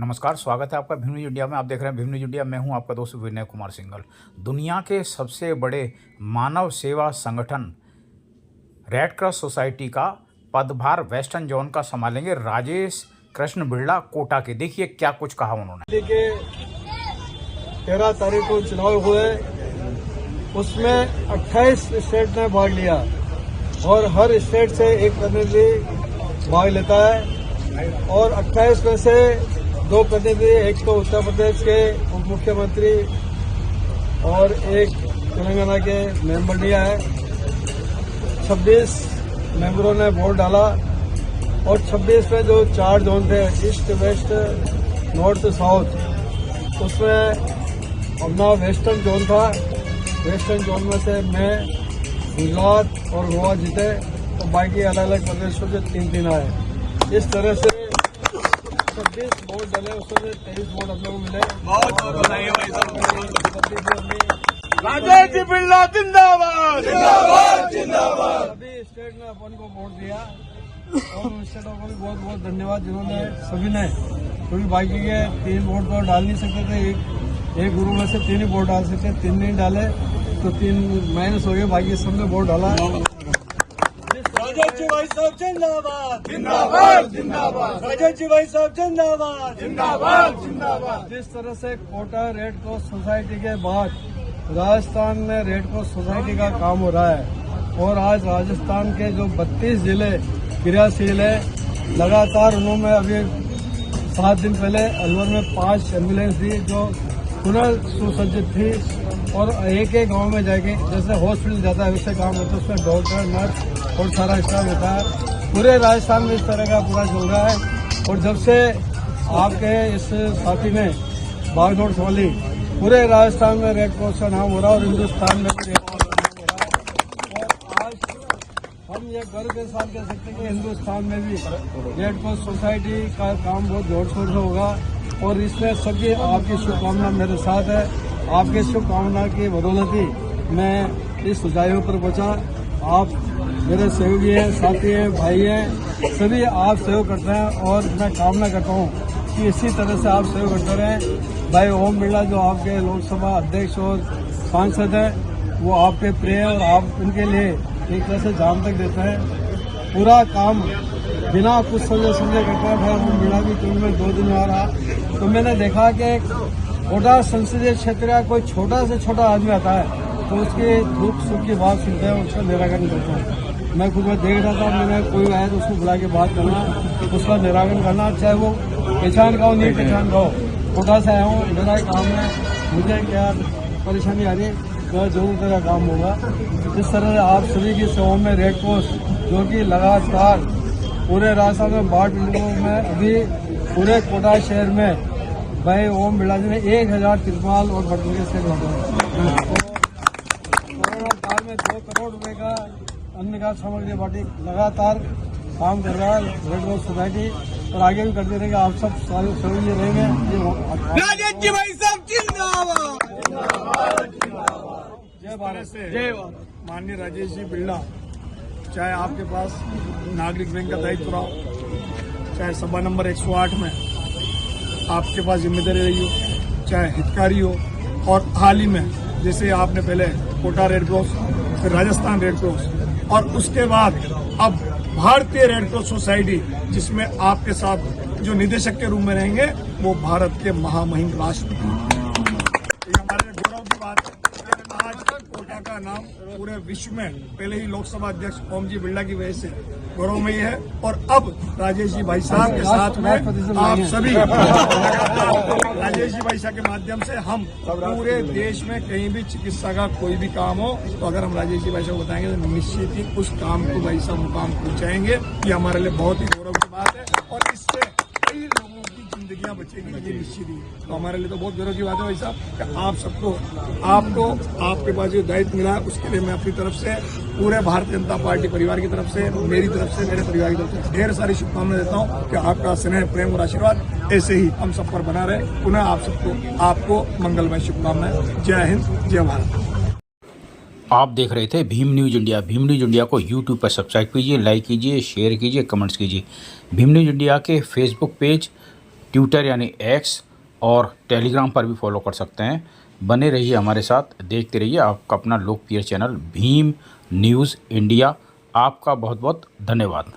नमस्कार, स्वागत है आपका भीम न्यूज इंडिया में। आप देख रहे हैं भीम न्यूज इंडिया। मैं हूं आपका दोस्त विनय कुमार सिंघल। दुनिया के सबसे बड़े मानव सेवा संगठन रेड क्रॉस सोसाइटी का पदभार वेस्टर्न जोन का संभालेंगे राजेश कृष्ण बिरला कोटा के। देखिए क्या कुछ कहा उन्होंने। 13 तारीख को चुनाव हुए, उसमें 28 स्टेट ने भाग लिया और हर स्टेट से एक प्रतिनिधि भाग लेता है और 28 में से 2 प्रतिनिधि, एक तो उत्तर प्रदेश के उप मुख्यमंत्री और एक तेलंगाना के मेंबर लिया है। 26 मेंबरों ने वोट डाला और 26 में जो 4 जोन थे, ईस्ट, वेस्ट, नॉर्थ, साउथ, उसमें अपना वेस्टर्न जोन था। वेस्टर्न जोन में से मैं, गुजरात और गोवा जीते तो बाकी अलग अलग प्रदेशों से 3-3 आए। इस तरह से 26 वोट डले, उसमें 23 वोट हम लोग को मिले। राजेश जी बिरला जिंदाबाद जिंदाबाद जिंदाबाद। सभी स्टेट ने अपन को वोट दिया और उन स्टेटों को भी बहुत बहुत धन्यवाद जिन्होंने सभी ने, क्योंकि बाकी के 3 वोट तो डाल नहीं सकते थे। एक गुरु में से 3 ही वोट डाल सकते, 3 नहीं डाले तो 3 माइनस हो गए, बाकी सबने वोट डाला। राजेश जी भाई साहब जिंदाबाद जिंदाबाद जिंदाबाद। राजेश जी भाई साहब जिंदाबाद जिंदाबाद जिंदाबाद। जिस तरह से कोटा रेड क्रॉस सोसाइटी के बाद राजस्थान में रेड क्रॉस सोसाइटी का काम हो रहा है और आज राजस्थान के जो 32 जिले क्रियाशील है, लगातार उन्होंने अभी 7 दिन पहले अलवर में 5 एम्बुलेंस दी जो पुनः सुसज्जित थी और एक गांव में जाके जैसे हॉस्पिटल जाता है वैसे काम होता है, उसमें डॉक्टर, नर्स और सारा स्टाफ होता है। पूरे राजस्थान में इस तरह का पूरा चल रहा है और जब से आपके इस साथी ने भागदौड़ संभाली, पूरे राजस्थान में रेड क्रॉस का नाम हो रहा है और हिंदुस्तान में भी रेड क्रॉस का नाम हो रहा है। और आज हम ये गर्व के साथ कह सकते हैं कि हिंदुस्तान में भी रेड क्रॉस सोसाइटी का काम बहुत जोर शोर से होगा और इसमें सभी आपकी शुभकामना मेरे साथ है। आपके शुभकामना की बदौलत ही मैं इस ऊंचाइयों पर पहुंचा। आप मेरे सहयोगी हैं, साथी हैं, भाई हैं, सभी आप सहयोग करते हैं और मैं कामना करता हूं कि इसी तरह से आप सहयोग करते रहें। भाई ओम बिरला जो आपके लोकसभा अध्यक्ष और सांसद हैं, वो आपके प्रिय और आप उनके लिए एक तरह से जान तक देते हैं। पूरा काम बिना कुछ समझे करते हैं। भाई ओम बिरला की टीम में 2 दिन आ रहा तो मैंने देखा कि कोटा संसदीय क्षेत्र का कोई छोटा से छोटा आदमी आता है तो उसके दुख सुख की बात सुनते हैं, उसका निराकरण करते हैं। मैं खुद में देख रहा था, मैंने कोई आया तो उसको बुला के बात करना, उसका निराकरण करना, चाहे वो पहचान का हो नहीं पहचान का हो। कोटा से आया हूँ, मेरा काम है, मुझे क्या परेशानी आ रही है तो जरूर तेरा काम होगा। इस तरह से आप सभी की सेवा में रेड क्रॉस जो कि लगातार पूरे राजस्थान में 12 बिल्डिंगों में अभी पूरे कोटा शहर में भाई ओम बिरला जी ने 1000 तिरपाल और बर्तन के सेट बांटे। कोरोना काल में 2 करोड़ रुपए का अन्न का सामग्री बांटी, लगातार काम कर रहा है रेड क्रॉस सोसाइटी और आगे भी करते रहेंगे। आप सब सारे सहयोगी रहेंगे। राजेश जी भाई साहब जिंदाबाद। जय भारत, जय भारत। माननीय राजेश जी बिरला, चाहे आपके पास नागरिक बैंक का दायित्व रहा हो, चाहे सभा नंबर 108 में आपके पास जिम्मेदारी रही हो, चाहे हितकारी हो, और हाल ही में जैसे आपने पहले कोटा रेड क्रॉस, फिर राजस्थान रेड क्रॉस और उसके बाद अब भारतीय रेड क्रॉस सोसाइटी, जिसमें आपके साथ जो निदेशक के रूप में रहेंगे वो भारत के महामहिम राष्ट्रपति। ये हमारे गौरव की बात है। आज कोटा का नाम पूरे विश्व में पहले ही लोकसभा अध्यक्ष ओम जी बिरला की वजह से गौरवमयी है और अब राजेश जी भाई साहब के साथ में आप सभी राजेश जी भाई साहब के माध्यम से हम पूरे देश में कहीं भी चिकित्सा का कोई भी काम हो तो अगर हम राजेश जी भाई साहब को बताएंगे तो निश्चित ही उस काम को भाई साहब मुकाम पहुंचाएंगे। ये हमारे लिए बहुत ही गौरव की बात है और इससे कई लोगों की जिंदगियां बचेगी, ये निश्चित ही। तो हमारे लिए तो बहुत गौरव की बात है भाई साहब कि आप सबको आपके पास जो दायित्व मिला है उसके लिए मैं अपनी तरफ से पूरे भारतीय जनता पार्टी परिवार की तरफ से, मेरी तरफ से, मेरे परिवार की तरफ से ढेर सारी शुभकामनाएं देता हूं कि आपका स्नेह, प्रेम और आशीर्वाद ऐसे ही हम सब पर बना रहे। पुनः आपको मंगलमय शुभकामनाएं। जय हिंद, जय भारत। आप देख रहे थे Bhim news India. Bhim news India को यूट्यूब पर सब्सक्राइब कीजिए, लाइक कीजिए, शेयर कीजिए, कमेंट्स कीजिए। भीम न्यूज इंडिया के फेसबुक पेज ट्विटर यानी एक्स और टेलीग्राम पर भी फॉलो कर सकते हैं। बने रहिए हमारे साथ, देखते रहिए आपका अपना लोकप्रिय चैनल भीम न्यूज़ इंडिया। आपका बहुत बहुत धन्यवाद।